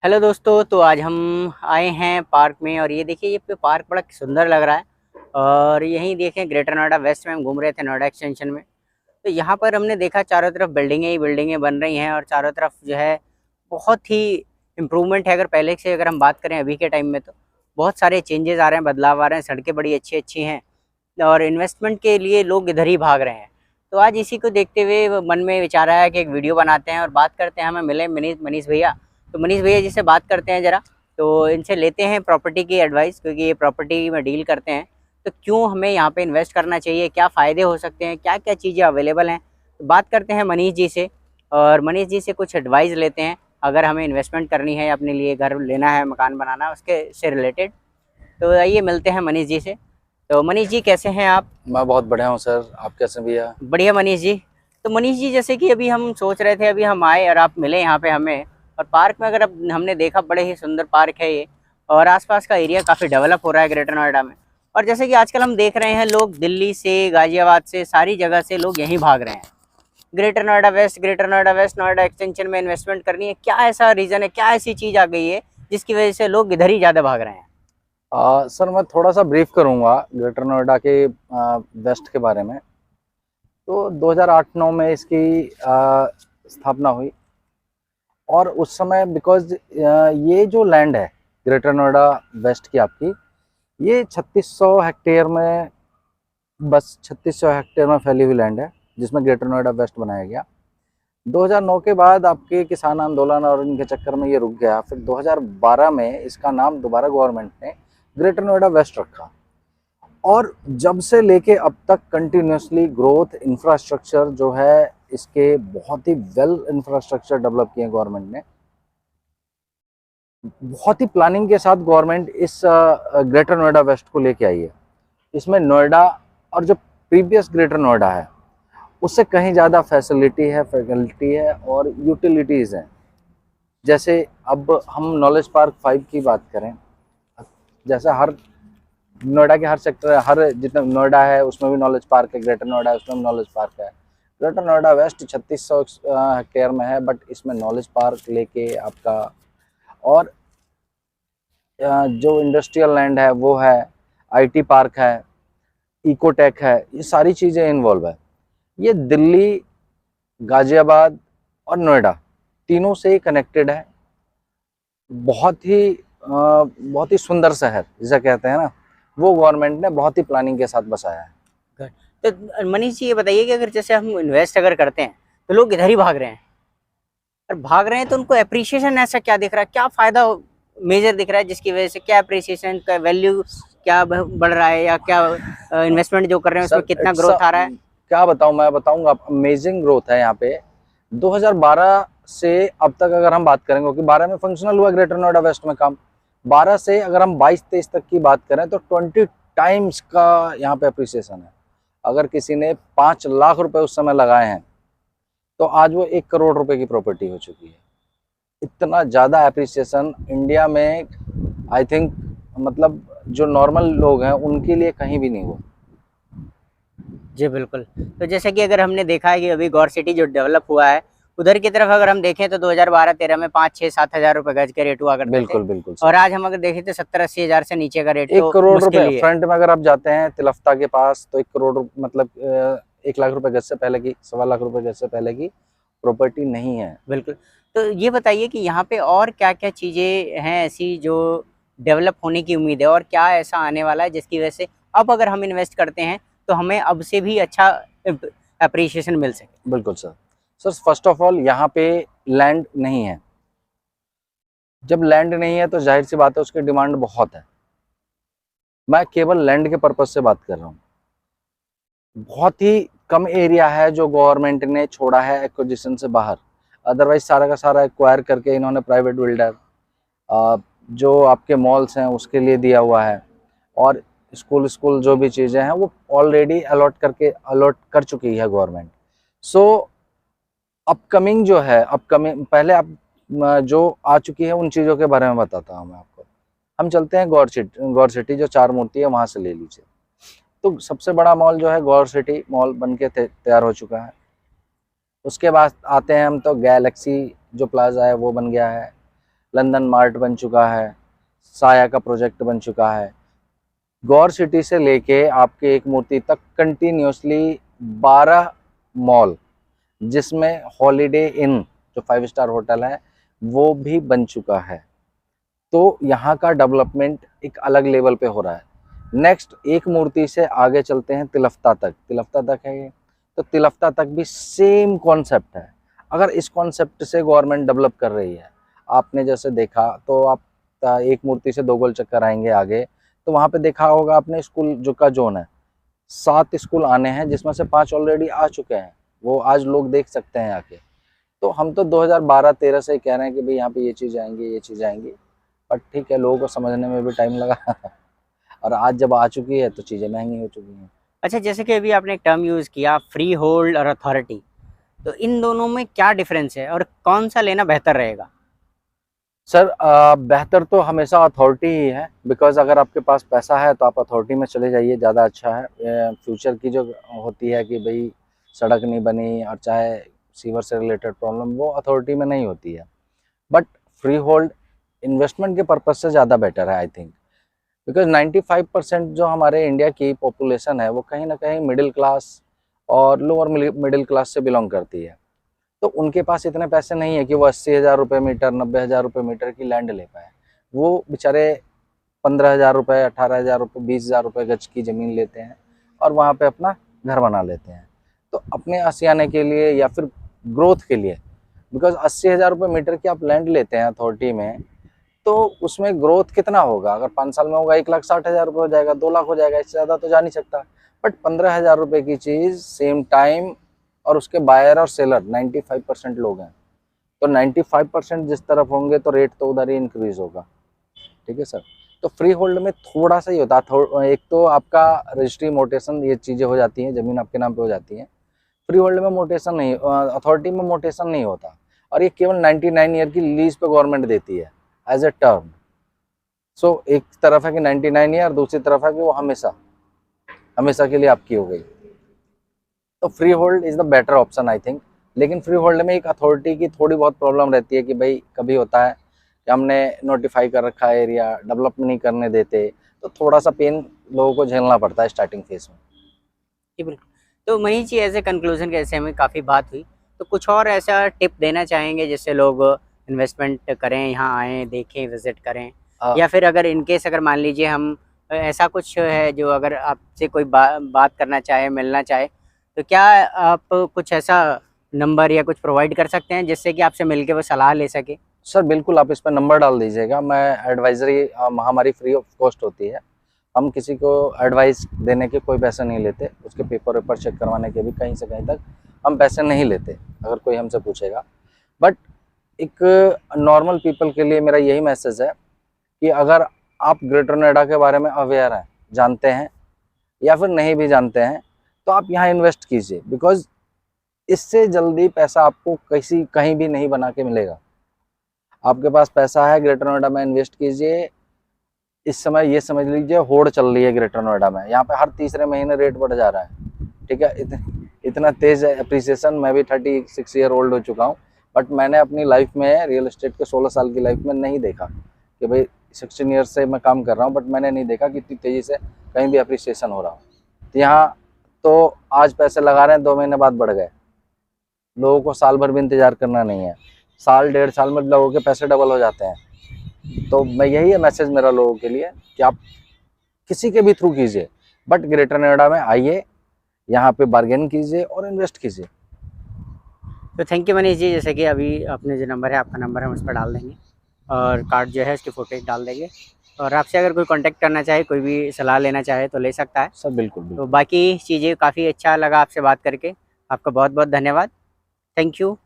Hello दोस्तों, तो आज हम आए हैं पार्क में और ये देखिए ये पार्क बड़ा सुंदर लग रहा है। और यहीं देखें ग्रेटर नोएडा वेस्ट में हम घूम रहे थे नोएडा एक्सटेंशन में। तो यहाँ पर हमने देखा चारों तरफ बिल्डिंगें ही बिल्डिंगें बन रही हैं और चारों तरफ जो है बहुत ही इम्प्रूवमेंट है। अगर पहले से अगर हम बात करें अभी के टाइम में तो बहुत सारे चेंजेस आ रहे हैं, बदलाव आ रहे हैं, सड़कें बड़ी अच्छी अच्छी हैं और इन्वेस्टमेंट के लिए लोग इधर ही भाग रहे हैं। तो आज इसी को देखते हुए मन में विचार आया कि एक वीडियो बनाते हैं और बात करते हैं। हमें मिले मनीष मनीष भैया, तो मनीष भैया जी से बात करते हैं ज़रा। तो इनसे लेते हैं प्रॉपर्टी की एडवाइस, क्योंकि ये प्रॉपर्टी में डील करते हैं। तो क्यों हमें यहाँ पे इन्वेस्ट करना चाहिए, क्या फ़ायदे हो सकते हैं, क्या क्या चीज़ें अवेलेबल हैं। तो बात करते हैं मनीष जी से और मनीष जी से कुछ एडवाइस लेते हैं अगर हमें इन्वेस्टमेंट करनी है, अपने लिए घर लेना है, मकान बनाना, उसके से रिलेटेड। तो आइए मिलते हैं मनीष जी से। तो मनीष जी कैसे हैं आप? मैं बहुत बढ़िया हूँ सर। आप कैसे हैं भैया? बढ़िया मनीष जी। तो मनीष जी जैसे कि अभी हम सोच रहे थे, अभी हम आए और आप मिले यहाँ पे हमें। और पार्क में अगर अब हमने देखा बड़े ही सुंदर पार्क है ये और आसपास का एरिया काफ़ी डेवलप हो रहा है ग्रेटर नोएडा में। और जैसे कि आजकल हम देख रहे हैं लोग दिल्ली से, गाजियाबाद से, सारी जगह से लोग यहीं भाग रहे हैं। Greater Noida west, Noida extension में इन्वेस्टमेंट करनी है। क्या ऐसा रीज़न है, क्या ऐसी चीज़ आ गई है जिसकी वजह से लोग इधर ही ज़्यादा भाग रहे हैं? सर मैं थोड़ा सा ब्रीफ करूँगा ग्रेटर नोएडा के वेस्ट के बारे में। तो 2008-9 में इसकी स्थापना हुई और उस समय बिकॉज ये जो लैंड है ग्रेटर नोएडा वेस्ट की आपकी, ये 3600 हेक्टेयर में, बस 3600 हेक्टेयर में फैली हुई लैंड है जिसमें ग्रेटर नोएडा वेस्ट बनाया गया। 2009 के बाद आपके किसान आंदोलन और इनके चक्कर में ये रुक गया। फिर 2012 में इसका नाम दोबारा गवर्नमेंट ने ग्रेटर नोएडा वेस्ट रखा और जब से लेके अब तक कंटिन्यूसली ग्रोथ, इंफ्रास्ट्रक्चर जो है इसके बहुत ही वेल इंफ्रास्ट्रक्चर डेवलप किए गवर्नमेंट ने। बहुत ही प्लानिंग के साथ गवर्नमेंट इस ग्रेटर नोएडा वेस्ट को लेके आई है। इसमें नोएडा और जो प्रीवियस ग्रेटर नोएडा है उससे कहीं ज़्यादा फैसिलिटी है, फैकल्टी है और यूटिलिटीज़ हैं। जैसे अब हम नॉलेज पार्क 5 की बात करें, जैसे हर नोएडा के हर सेक्टर, हर जितना नोएडा है उसमें भी नॉलेज पार्क है, ग्रेटर नोएडा है उसमें भी नॉलेज पार्क है। ग्रेटर नोएडा वेस्ट 3600 हेक्टेयर में है, बट इसमें नॉलेज पार्क लेके आपका और जो इंडस्ट्रियल लैंड है वो है, आईटी पार्क है, इकोटेक है, ये सारी चीज़ें इन्वॉल्व है। ये दिल्ली, गाजियाबाद और नोएडा तीनों से कनेक्टेड है। बहुत ही सुंदर शहर जिसे कहते हैं ना, वो गवर्नमेंट ने बहुत ही प्लानिंग के साथ बसाया है। तो मनीष जी ये बताइए कि अगर जैसे हम इन्वेस्ट अगर करते हैं तो लोग इधर ही भाग रहे हैं और भाग रहे हैं, तो उनको एप्रिसिएशन ऐसा क्या दिख रहा है, क्या फायदा मेजर दिख रहा है जिसकी वजह से, क्या एप्रिसिएशन का वैल्यू क्या बढ़ रहा है, या क्या इन्वेस्टमेंट जो कर रहे हैं उसमें कितना ग्रोथ आ रहा है? क्या बताऊं, मैं बताऊंगा। अमेजिंग ग्रोथ है यहाँ पे। 2012 से अब तक अगर हम बात करेंगे, क्योंकि 12 में फंक्शनल हुआ ग्रेटर नोएडा वेस्ट में काम, 12 से अगर हम 22-23 तक की बात करें तो 20 टाइम्स का यहाँ पे अप्रिसिएशन है। अगर किसी ने 5 लाख रुपए उस समय लगाए हैं तो आज वो 1 करोड़ रुपए की प्रॉपर्टी हो चुकी है। इतना ज़्यादा अप्रिसिएशन इंडिया में आई थिंक, मतलब जो नॉर्मल लोग हैं उनके लिए कहीं भी नहीं हुआ। जी बिल्कुल। तो जैसे कि अगर हमने देखा है कि अभी गौर सिटी जो डेवलप हुआ है उधर की तरफ अगर हम देखें तो 2012-13 में 5-6-7 हज़ार रुपए गज के रेट हुआ करते थे। बिल्कुल बिल्कुल और आज हम अगर देखें तो 70-80 हज़ार से नीचे का रेट 1 तो करोड़ मुश्किल रुपए ही है। फ्रंट में अगर आप जाते हैं तिलफ्ता के पास तो 1 करोड़, मतलब 1 लाख रुपए गज से पहले की, 1.25 लाख रुपए गज से पहले की प्रॉपर्टी नहीं है। बिल्कुल। तो ये बताइए कि यहाँ पे और क्या-क्या चीज़ें हैं ऐसी जो डेवलप होने की उम्मीद है, और क्या ऐसा आने वाला है जिसकी वजह से अब अगर हम इन्वेस्ट करते हैं तो हमें अब से भी अच्छा एप्रिसिएशन मिल सके? बिल्कुल sir. Sir first of all यहाँ पे लैंड नहीं है। जब लैंड नहीं है तो जाहिर सी बात है उसकी डिमांड बहुत है। मैं केवल लैंड के पर्पज से बात कर रहा हूँ। बहुत ही कम एरिया है जो गवर्नमेंट ने छोड़ा है एक्विजिशन से बाहर, अदरवाइज सारा का सारा एक्वायर करके इन्होंने प्राइवेट बिल्डर, जो आपके मॉल्स हैं उसके लिए दिया हुआ है, और स्कूल जो भी चीज़ें हैं वो ऑलरेडी अलॉट कर चुकी है गवर्नमेंट। सो अपकमिंग जो है, अपकमिंग पहले आप जो आ चुकी है उन चीज़ों के बारे में बताता हूँ मैं आपको। हम चलते हैं गौर सिटी जो 4 मूर्ति है वहाँ से ले लीजिए। तो सबसे बड़ा मॉल जो है गौर सिटी मॉल बन के तैयार हो चुका है। उसके बाद आते हैं हम तो गैलेक्सी जो प्लाजा है वो बन गया है। लंदन मार्ट बन चुका है, साया का प्रोजेक्ट बन चुका है। गौर सिटी से लेके आपके एक मूर्ति तक कंटिन्यूसली 12 मॉल, जिसमें हॉलीडे इन जो 5 स्टार होटल है वो भी बन चुका है। तो यहाँ का डेवलपमेंट एक अलग लेवल पे हो रहा है। नेक्स्ट एक मूर्ति से आगे चलते हैं तिलफ्ता तक। तिलफ्ता तक है ये, तो तिलफ्ता तक भी सेम कॉन्सेप्ट है। अगर इस कॉन्सेप्ट से गवर्नमेंट डेवलप कर रही है, आपने जैसे देखा तो आप एक मूर्ति से 2 गोल चक्कर आएंगे आगे, तो वहाँ पे देखा होगा आपने स्कूल जो का जोन है, 7 स्कूल आने हैं जिसमें से 5 ऑलरेडी आ चुके हैं, वो आज लोग देख सकते हैं आके। तो हम तो 2012-13 से कह रहे हैं कि भाई यहाँ पे ये चीज़ आएंगी, ये चीज़ आएंगी, बट ठीक है, लोगों को समझने में भी टाइम लगा और आज जब आ चुकी है तो चीज़ें महंगी हो चुकी हैं। अच्छा, जैसे कि अभी आपने एक टर्म यूज़ किया फ्री होल्ड और अथॉरिटी, तो इन दोनों में क्या डिफरेंस है और कौन सा लेना बेहतर रहेगा? सर बेहतर तो हमेशा अथॉरिटी ही है, बिकॉज अगर आपके पास पैसा है तो आप अथॉरिटी में चले जाइए, ज़्यादा अच्छा है। फ्यूचर की जो होती है कि भाई सड़क नहीं बनी और चाहे सीवर से रिलेटेड प्रॉब्लम, वो अथॉरिटी में नहीं होती है। बट फ्री होल्ड इन्वेस्टमेंट के पर्पज से ज़्यादा बेटर है आई थिंक, बिकॉज 95% जो हमारे इंडिया की पॉपुलेशन है वो कहीं ना कहीं मिडिल क्लास और लोअर मिडिल क्लास से बिलोंग करती है। तो उनके पास इतने पैसे नहीं है कि वो 80,000 रुपये मीटर, 90,000 रुपये मीटर की लैंड ले पाए। वो बेचारे 15,000 रुपये, 18,000 रुपये, 20,000 रुपये गज की ज़मीन लेते हैं और वहाँ पे अपना घर बना लेते हैं। तो अपने आशियाने के लिए या फिर ग्रोथ के लिए, बिकॉज 80,000 रुपये मीटर की आप लैंड लेते हैं अथॉरिटी में, तो उसमें ग्रोथ कितना होगा? अगर 5 साल में होगा 1,60,000 रुपये हो जाएगा, 2 लाख हो जाएगा, इससे ज़्यादा तो जा नहीं सकता। बट 15,000 रुपये की चीज़ सेम टाइम, और उसके बायर और सेलर 95% लोग हैं, तो 95% जिस तरफ होंगे तो रेट तो उधर ही इंक्रीज होगा। ठीक है सर। तो फ्री होल्ड में थोड़ा सा ही होता है, एक तो आपका रजिस्ट्री मोटेशन ये चीज़ें हो जाती हैं, ज़मीन आपके नाम पे हो जाती है। फ्री होल्ड में मोटेशन नहीं, अथॉरिटी में मोटेशन नहीं होता, और ये केवल 99 ईयर की लीज पे गवर्नमेंट देती है एज ए टर्म। सो एक तरफ है कि 99 ईयर, दूसरी तरफ है कि वो हमेशा हमेशा के लिए आपकी हो गई। तो free hold is the better option I think. लेकिन फ्री होल्ड में एक अथॉरिटी की थोड़ी बहुत प्रॉब्लम रहती है कि भाई कभी होता है कि हमने नोटिफाई कर रखा है एरिया, डेवलप नहीं करने देते, तो थोड़ा सा पेन लोगों को झेलना पड़ता है स्टार्टिंग फेज में। जी बिल्कुल। तो Manish ji, as a conclusion कैसे हमें काफ़ी बात हुई, तो कुछ और ऐसा टिप देना चाहेंगे जिससे लोग इन्वेस्टमेंट करें, यहाँ आएँ, देखें, विजिट करें, या फिर अगर इनकेस अगर मान लीजिए हम ऐसा कुछ है जो अगर आपसे कोई बात करना चाहे, मिलना चाहे, तो क्या आप कुछ ऐसा नंबर या कुछ प्रोवाइड कर सकते हैं जिससे कि आपसे मिलके वो सलाह ले सके? सर बिल्कुल, आप इस पर नंबर डाल दीजिएगा। मैं एडवाइजरी, हमारी फ्री ऑफ कॉस्ट होती है, हम किसी को एडवाइस देने के कोई पैसे नहीं लेते, उसके पेपर वेपर चेक करवाने के भी कहीं से कहीं तक हम पैसे नहीं लेते अगर कोई हमसे पूछेगा। बट एक नॉर्मल पीपल के लिए मेरा यही मैसेज है कि अगर आप ग्रेटर नोएडा के बारे में अवेयर हैं, जानते हैं या फिर नहीं भी जानते हैं, तो आप यहाँ इन्वेस्ट कीजिए, बिकॉज इससे जल्दी पैसा आपको कहीं भी नहीं बना के मिलेगा। आपके पास पैसा है, ग्रेटर नोएडा में इन्वेस्ट कीजिए। इस समय ये समझ लीजिए होड़ चल रही है ग्रेटर नोएडा में, यहाँ पे हर तीसरे महीने रेट बढ़ जा रहा है। ठीक है, इतना तेज है अप्रिसिएशन। मैं भी 36 ईयर ओल्ड हो चुका हूँ, बट मैंने अपनी लाइफ में रियल एस्टेट के 16 साल की लाइफ में नहीं देखा कि भाई 16 ईयर से मैं काम कर रहा हूँ, बट मैंने नहीं देखा कि इतनी तेज़ी से कहीं भी अप्रिसिएशन हो रहा हो। तो यहाँ तो आज पैसे लगा रहे हैं, 2 महीने बाद बढ़ गए। लोगों को साल भर भी इंतजार करना नहीं है, साल 1.5 साल में लोगों के पैसे डबल हो जाते हैं। तो मैं यही है मैसेज मेरा लोगों के लिए कि आप किसी के भी थ्रू कीजिए, बट ग्रेटर नोएडा में आइए, यहाँ पे बार्गेन कीजिए और इन्वेस्ट कीजिए। तो थैंक यू मनीष जी, जैसे कि अभी अपने जो नंबर है, आपका नंबर हम उस पर डाल देंगे और कार्ड जो है उसकी फुटेज डाल देंगे, और आपसे अगर कोई कांटेक्ट करना चाहे, कोई भी सलाह लेना चाहे तो ले सकता है। सर बिल्कुल, तो बिल्कुल। बाकी चीज़ें काफ़ी अच्छा लगा आपसे बात करके, आपका बहुत बहुत धन्यवाद। Thank you.